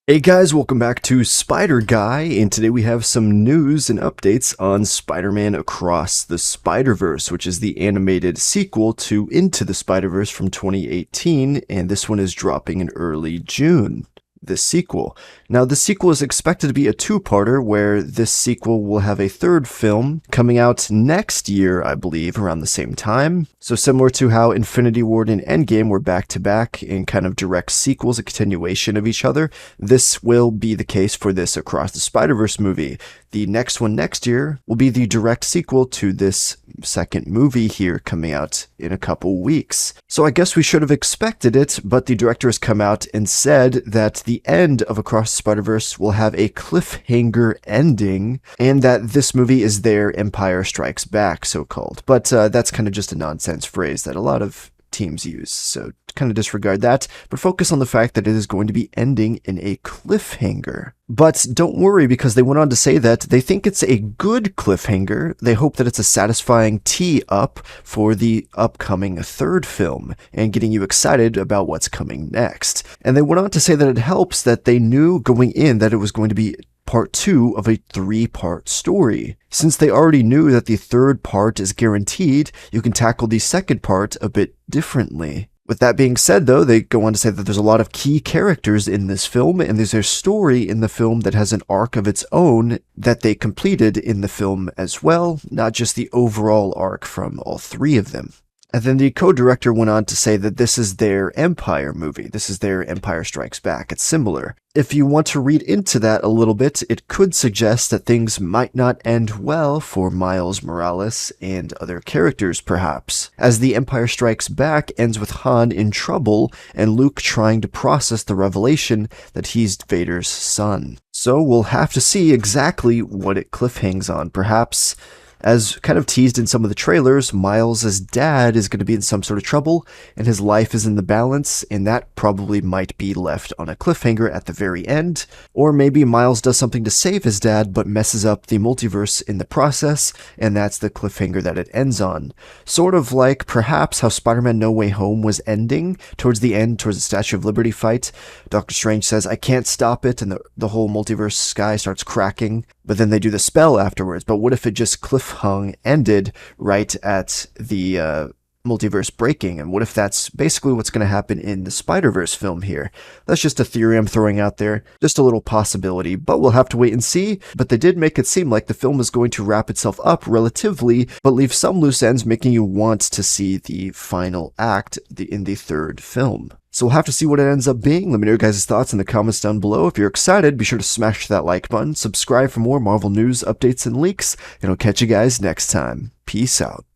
Hey guys, welcome back to Spider Guy, and today we have some news and updates on Spider-Man Across the Spider-Verse, which is the animated sequel to Into the Spider-Verse from 2018, and this one is dropping in early June. This sequel. Now, the sequel is expected to be a two-parter, where this sequel will have a third film coming out next year, I believe, around the same time. So similar to how Infinity War and Endgame were back-to-back in kind of direct sequels, a continuation of each other, this will be the case for this Across the Spider-Verse movie. The next one next year will be the direct sequel to this second movie here coming out in a couple weeks. So I guess we should have expected it, but the director has come out and said that the end of Across the Spider-Verse will have a cliffhanger ending, and that this movie is their Empire Strikes Back, so-called. But that's kind of just a nonsense phrase that a lot of teams use, so kind of disregard that, but focus on the fact that it is going to be ending in a cliffhanger. But don't worry, because they went on to say that they think it's a good cliffhanger. They hope that it's a satisfying tee-up for the upcoming third film and getting you excited about what's coming next. And they went on to say that it helps that they knew going in that it was going to be part 2 of a 3-part story. Since they already knew that the third part is guaranteed, you can tackle the second part a bit differently. With that being said, though, they go on to say that there's a lot of key characters in this film, and there's a story in the film that has an arc of its own that they completed in the film as well, not just the overall arc from all 3 of them. And then the co-director went on to say that this is their Empire movie. This is their Empire Strikes Back. It's similar. If you want to read into that a little bit, it could suggest that things might not end well for Miles Morales and other characters, perhaps, as the Empire Strikes Back ends with Han in trouble and Luke trying to process the revelation that he's Vader's son. So we'll have to see exactly what it cliffhangs on. Perhaps, as kind of teased in some of the trailers, Miles' dad is going to be in some sort of trouble, and his life is in the balance, and that probably might be left on a cliffhanger at the very end. Or maybe Miles does something to save his dad, but messes up the multiverse in the process, and that's the cliffhanger that it ends on. Sort of like, perhaps, how Spider-Man No Way Home was ending towards the end, towards the Statue of Liberty fight. Doctor Strange says, "I can't stop it," and the whole multiverse sky starts cracking. But then they do the spell afterwards. But what if it just cliffhung ended right at the multiverse breaking? And what if that's basically what's going to happen in the Spider-Verse film here? That's just a theory I'm throwing out there. Just a little possibility, but we'll have to wait and see. But they did make it seem like the film is going to wrap itself up relatively, but leave some loose ends, making you want to see the final act in the third film. So we'll have to see what it ends up being. Let me know your guys' thoughts in the comments down below. If you're excited, be sure to smash that like button, subscribe for more Marvel news, updates, and leaks, and I'll catch you guys next time. Peace out.